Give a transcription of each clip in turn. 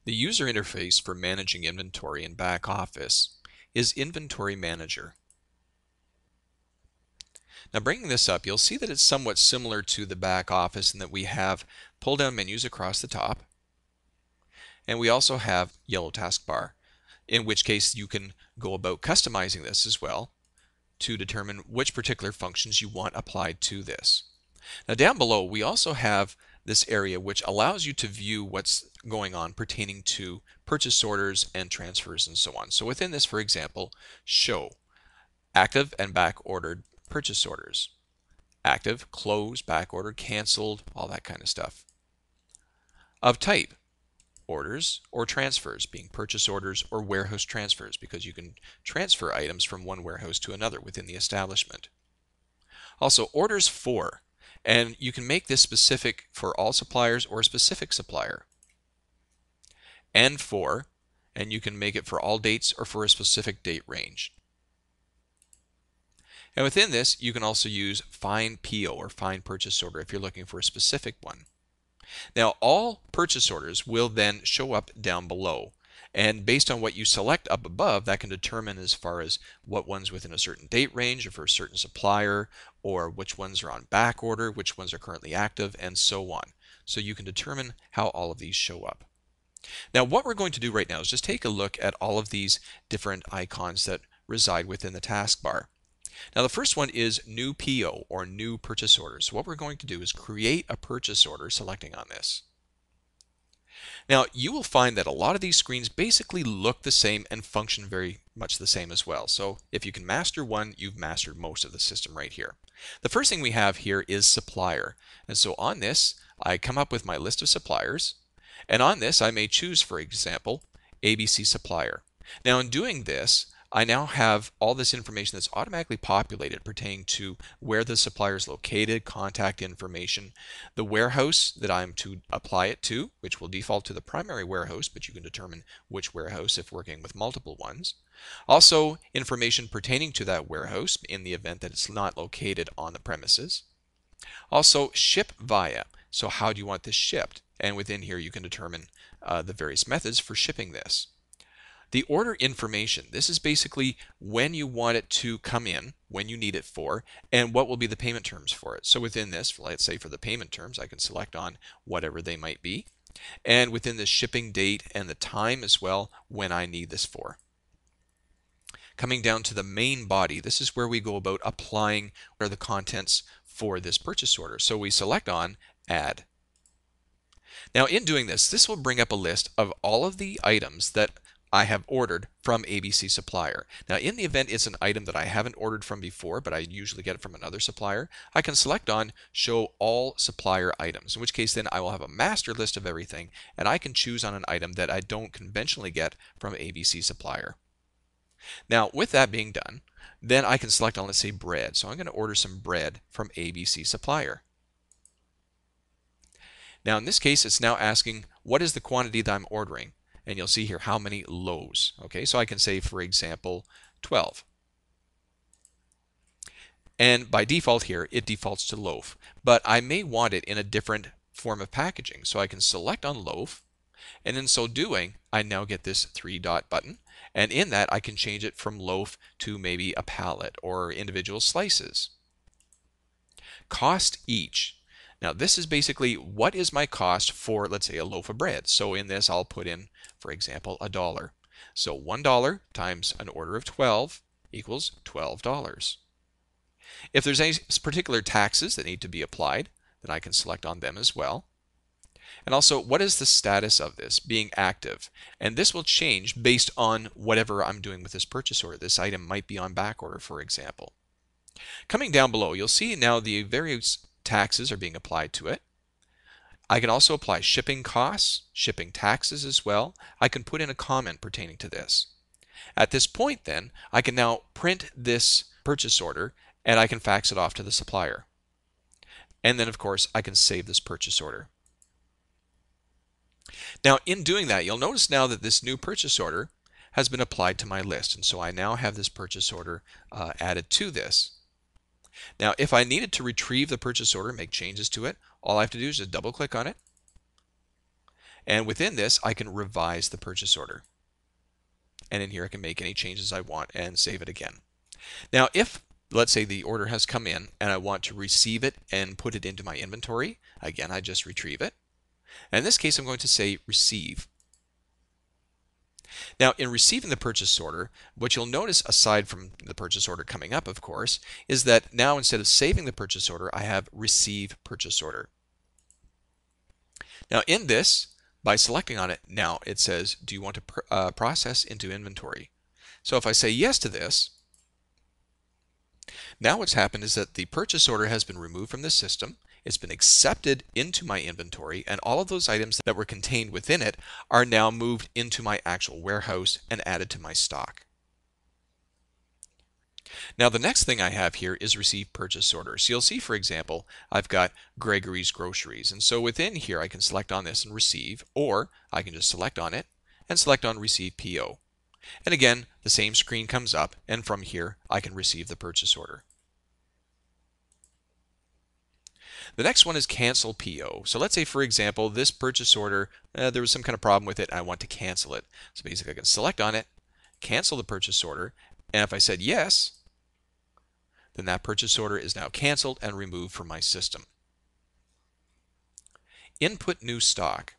The user interface for managing inventory in back office is Inventory Manager. Now bringing this up, you'll see that it's somewhat similar to the back office in that we have pull-down menus across the top, and we also have yellow taskbar, in which case you can go about customizing this as well to determine which particular functions you want applied to this. Now down below we also have this area which allows you to view what's going on pertaining to purchase orders and transfers and so on. So within this, for example, show active and back ordered purchase orders. Active, closed, back ordered, canceled, all that kind of stuff. Of type, orders or transfers, being purchase orders or warehouse transfers, because you can transfer items from one warehouse to another within the establishment. Also, orders for, and you can make this specific for all suppliers or a specific supplier. And for, and you can make it for all dates or for a specific date range. And within this, you can also use find PO or find purchase order if you're looking for a specific one. Now, all purchase orders will then show up down below. And based on what you select up above, that can determine as far as what ones within a certain date range or for a certain supplier, or which ones are on back order, which ones are currently active, and so on. So you can determine how all of these show up. Now, what we're going to do right now is just take a look at all of these different icons that reside within the taskbar. Now the first one is new PO or new purchase order. So what we're going to do is create a purchase order selecting on this. Now you will find that a lot of these screens basically look the same and function very much the same as well. So if you can master one, you've mastered most of the system right here. The first thing we have here is supplier. And so on this, I come up with my list of suppliers. And on this, I may choose, for example, ABC Supplier. Now in doing this, I now have all this information that's automatically populated pertaining to where the supplier is located, contact information, the warehouse that I'm to apply it to, which will default to the primary warehouse, but you can determine which warehouse if working with multiple ones. Also, information pertaining to that warehouse in the event that it's not located on the premises. Also, ship via. So how do you want this shipped? And within here you can determine the various methods for shipping this. The order information, this is basically when you want it to come in, when you need it for, and what will be the payment terms for it. So within this, let's say for the payment terms, I can select on whatever they might be. And within the shipping date and the time as well, when I need this for. Coming down to the main body, this is where we go about applying what are the contents for this purchase order. So we select on Add. Now in doing this, this will bring up a list of all of the items that I have ordered from ABC Supplier. Now in the event it's an item that I haven't ordered from before, but I usually get it from another supplier, I can select on Show All Supplier Items, in which case then I will have a master list of everything, and I can choose on an item that I don't conventionally get from ABC Supplier. Now with that being done, then I can select on, let's say, bread. So I'm going to order some bread from ABC Supplier. Now in this case, it's now asking what is the quantity that I'm ordering. And you'll see here how many loaves. Okay, so I can say, for example, 12. And by default here, it defaults to loaf. But I may want it in a different form of packaging. So I can select on loaf. And in so doing, I now get this 3-dot button. And in that, I can change it from loaf to maybe a pallet or individual slices. Cost each. Now this is basically what is my cost for, let's say, a loaf of bread. So in this I'll put in, for example, $1. So $1 times an order of 12 equals $12. If there's any particular taxes that need to be applied, then I can select on them as well. And also, what is the status of this being active? And this will change based on whatever I'm doing with this purchase order. This item might be on back order, for example. Coming down below, you'll see now the various taxes are being applied to it. I can also apply shipping costs, shipping taxes as well. I can put in a comment pertaining to this. At this point then, I can now print this purchase order and I can fax it off to the supplier. And then of course I can save this purchase order. Now in doing that, you'll notice now that this new purchase order has been applied to my list, and so I now have this purchase order added to this. Now if I needed to retrieve the purchase order, make changes to it, all I have to do is just double click on it. And within this, I can revise the purchase order. And in here, I can make any changes I want and save it again. Now, if let's say the order has come in and I want to receive it and put it into my inventory, again, I just retrieve it. And in this case, I'm going to say receive. Now, in receiving the purchase order, what you'll notice, aside from the purchase order coming up, of course, is that now instead of saving the purchase order, I have receive purchase order. Now, in this, by selecting on it, now it says, do you want to process into inventory? So if I say yes to this, now what's happened is that the purchase order has been removed from the system. It's been accepted into my inventory, and all of those items that were contained within it are now moved into my actual warehouse and added to my stock. Now the next thing I have here is receive purchase order. So you'll see, for example, I've got Gregory's Groceries, and so within here I can select on this and receive, or I can just select on it and select on receive PO. And again, the same screen comes up, and from here I can receive the purchase order. The next one is cancel PO. So let's say, for example, this purchase order, there was some kind of problem with it and I want to cancel it. So basically I can select on it, cancel the purchase order, and if I said yes, then that purchase order is now canceled and removed from my system. Input new stock.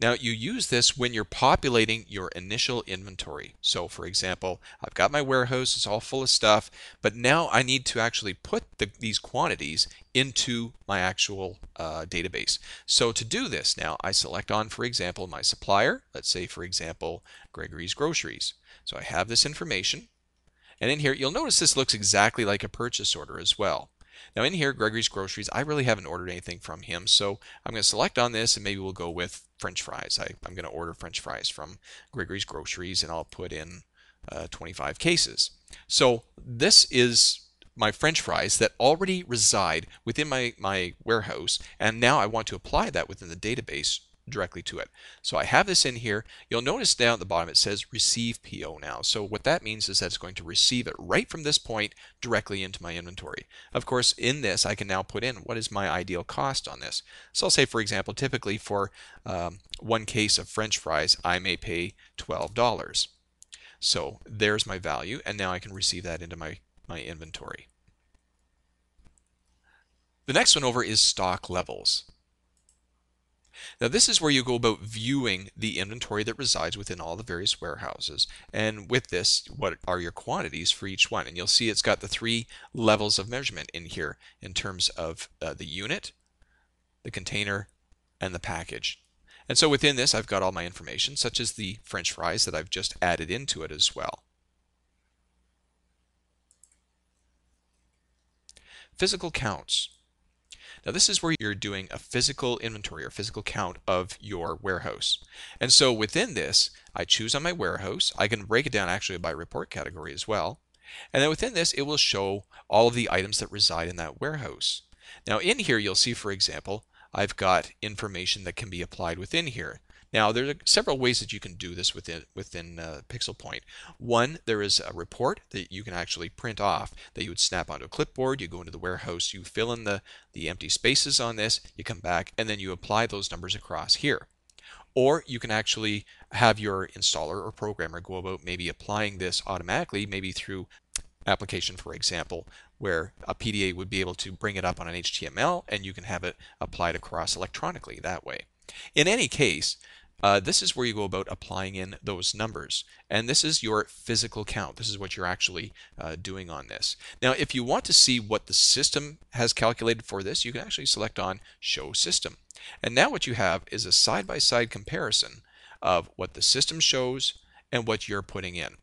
Now you use this when you're populating your initial inventory. So for example, I've got my warehouse, it's all full of stuff, but now I need to actually put these quantities into my actual database. So to do this now, I select on, for example, my supplier. Let's say, for example, Gregory's Groceries. So I have this information, and in here you'll notice this looks exactly like a purchase order as well. Now in here, Gregory's Groceries, I really haven't ordered anything from him, so I'm going to select on this and maybe we'll go with French fries. I'm going to order French fries from Gregory's Groceries, and I'll put in 25 cases. So this is my French fries that already reside within my warehouse, and now I want to apply that within the database directly to it. So I have this in here. You'll notice down at the bottom it says receive PO now. So what that means is that it's going to receive it right from this point directly into my inventory. Of course, in this I can now put in what is my ideal cost on this. So I'll say, for example, typically for one case of French fries I may pay $12. So there's my value, and now I can receive that into my inventory. The next one over is stock levels. Now this is where you go about viewing the inventory that resides within all the various warehouses, and with this, what are your quantities for each one? And you'll see it's got the 3 levels of measurement in here in terms of the unit, the container, and the package. And so within this I've got all my information, such as the French fries that I've just added into it as well. Physical counts. Now this is where you're doing a physical inventory or physical count of your warehouse. And so within this, I choose on my warehouse. I can break it down actually by report category as well. And then within this, it will show all of the items that reside in that warehouse. Now in here, you'll see, for example, I've got information that can be applied within here. Now, there are several ways that you can do this within PixelPoint. One, there is a report that you can actually print off that you would snap onto a clipboard. You go into the warehouse, you fill in the empty spaces on this, you come back, and then you apply those numbers across here. Or you can actually have your installer or programmer go about maybe applying this automatically, maybe through application, for example, where a PDA would be able to bring it up on an HTML and you can have it applied across electronically that way. In any case, this is where you go about applying in those numbers, and this is your physical count. This is what you're actually doing on this. Now if you want to see what the system has calculated for this, you can actually select on Show System, and now what you have is a side-by-side comparison of what the system shows and what you're putting in.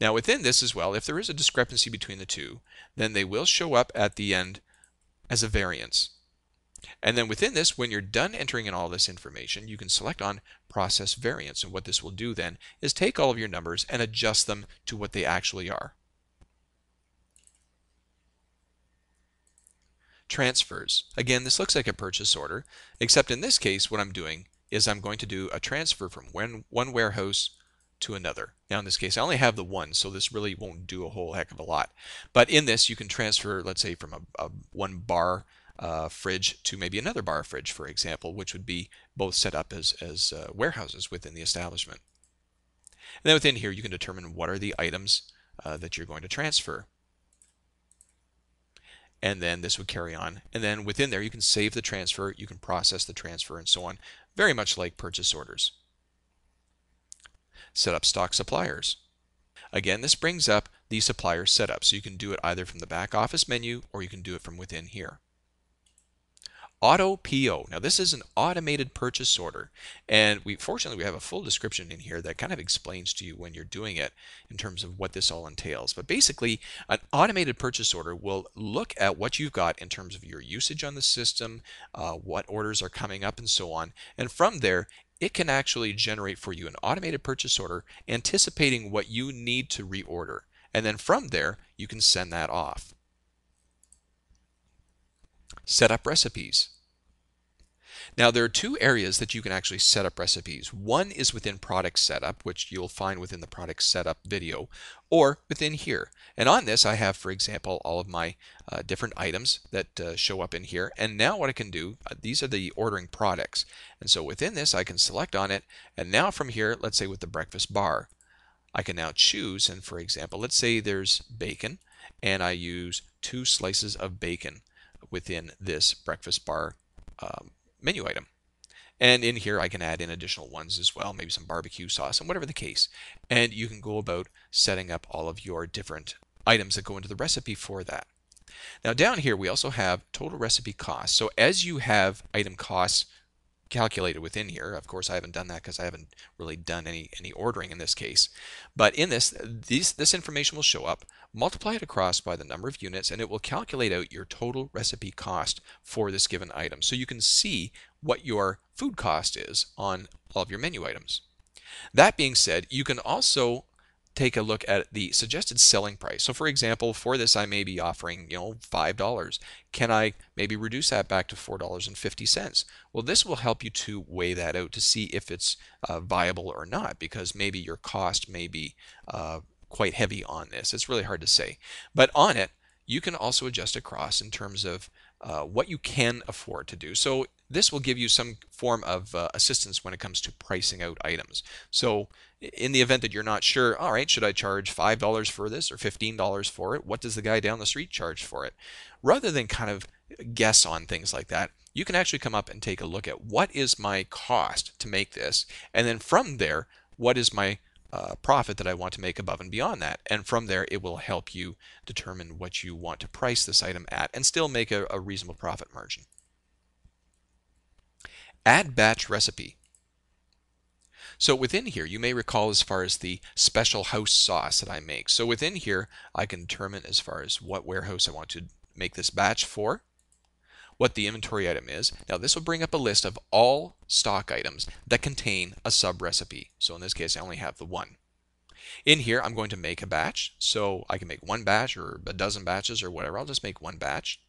Now within this as well, if there is a discrepancy between the two, then they will show up at the end as a variance. And then within this, when you're done entering in all this information, you can select on Process Variance. And what this will do then is take all of your numbers and adjust them to what they actually are. Transfers. Again, this looks like a purchase order, except in this case, what I'm doing is I'm going to do a transfer from one warehouse to another. Now in this case I only have the one, so this really won't do a whole heck of a lot. But in this you can transfer, let's say, from a one bar fridge to maybe another bar fridge, for example, which would be both set up as warehouses within the establishment. And then within here, you can determine what are the items that you're going to transfer. And then this would carry on. And then within there, you can save the transfer, you can process the transfer, and so on, very much like purchase orders. Set up stock suppliers. Again, this brings up the supplier setup, so you can do it either from the back office menu or you can do it from within here. Auto PO. Now this is an automated purchase order, and fortunately we have a full description in here that kind of explains to you when you're doing it in terms of what this all entails. But basically, an automated purchase order will look at what you've got in terms of your usage on the system, what orders are coming up, and so on. And from there, it can actually generate for you an automated purchase order anticipating what you need to reorder. And then from there, you can send that off. Set up recipes. Now there are two areas that you can actually set up recipes. One is within product setup, which you'll find within the product setup video, or within here. And on this I have, for example, all of my different items that show up in here. And now what I can do, these are the ordering products. And so within this I can select on it, and now from here, let's say with the breakfast bar, I can now choose, and for example, let's say there's bacon, and I use 2 slices of bacon within this breakfast bar menu item. And in here I can add in additional ones as well, maybe some barbecue sauce and whatever the case. And you can go about setting up all of your different items that go into the recipe for that. Now down here we also have total recipe costs. So as you have item costs calculated within here, of course I haven't done that because I haven't really done any ordering in this case, but in this information will show up, multiply it across by the number of units, and it will calculate out your total recipe cost for this given item, so you can see what your food cost is on all of your menu items. That being said, you can also take a look at the suggested selling price. So for example, for this I may be offering, $5. Can I maybe reduce that back to $4.50? Well, this will help you to weigh that out to see if it's viable or not, because maybe your cost may be quite heavy on this. It's really hard to say. But on it, you can also adjust across in terms of what you can afford to do. So this will give you some form of assistance when it comes to pricing out items. So in the event that you're not sure, all right, should I charge $5 for this or $15 for it? What does the guy down the street charge for it? Rather than kind of guess on things like that, you can actually come up and take a look at what is my cost to make this, and then from there, what is my profit that I want to make above and beyond that. And from there, it will help you determine what you want to price this item at and still make a reasonable profit margin. Add batch recipe. So within here, you may recall as far as the special house sauce that I make. So within here, I can determine as far as what warehouse I want to make this batch for, what the inventory item is. Now this will bring up a list of all stock items that contain a sub recipe. So in this case I only have the one. In here I'm going to make a batch, so I can make one batch or a dozen batches or whatever. I'll just make one batch.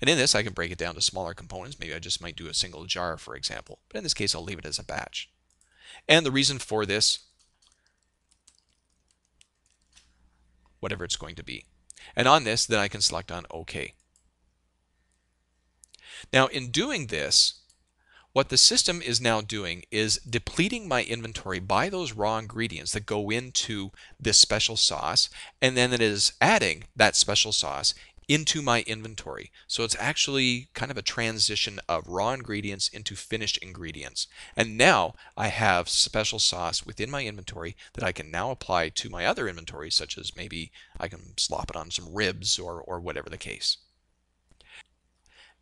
And in this I can break it down to smaller components. Maybe I just might do a single jar, for example. But in this case I'll leave it as a batch. And the reason for this, whatever it's going to be. And on this then I can select on OK. Now in doing this, what the system is now doing is depleting my inventory by those raw ingredients that go into this special sauce, and then it is adding that special sauce into my inventory. So it's actually kind of a transition of raw ingredients into finished ingredients. And now I have special sauce within my inventory that I can now apply to my other inventory, such as maybe I can slop it on some ribs or whatever the case.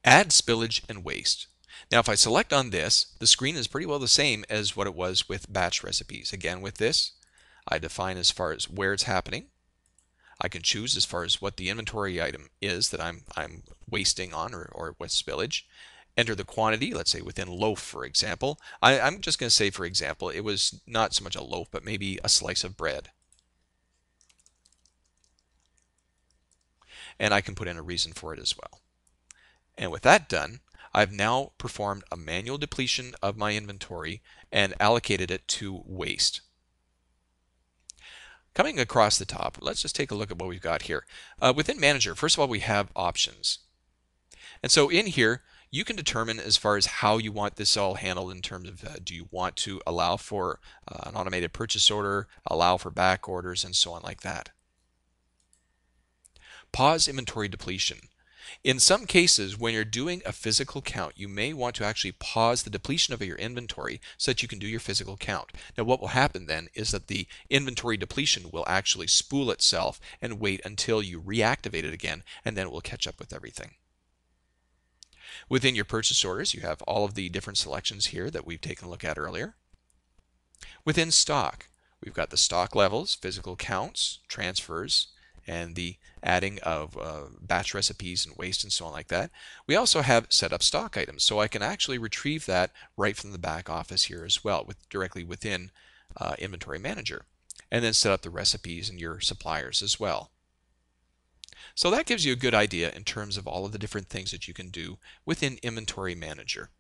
Add spillage and waste. Now if I select on this, the screen is pretty well the same as what it was with batch recipes. Again, with this, I define as far as where it's happening. I can choose as far as what the inventory item is that I'm wasting on or what spillage. Enter the quantity, let's say within loaf, for example. I'm just going to say, for example, it was not so much a loaf, but maybe a slice of bread. And I can put in a reason for it as well. And with that done, I've now performed a manual depletion of my inventory and allocated it to waste. Coming across the top, let's just take a look at what we've got here. Within Manager, first of all, we have options. And so in here, you can determine as far as how you want this all handled in terms of do you want to allow for an automated purchase order, allow for back orders, and so on like that. Pause inventory depletion. In some cases, when you're doing a physical count, you may want to actually pause the depletion of your inventory so that you can do your physical count. Now, what will happen then is that the inventory depletion will actually spool itself and wait until you reactivate it again, and then it will catch up with everything. Within your purchase orders, you have all of the different selections here that we've taken a look at earlier. Within stock, we've got the stock levels, physical counts, transfers, and the adding of batch recipes and waste and so on like that. We also have set up stock items, so I can actually retrieve that right from the back office here as well, directly within Inventory Manager, and then set up the recipes and your suppliers as well. So that gives you a good idea in terms of all of the different things that you can do within Inventory Manager.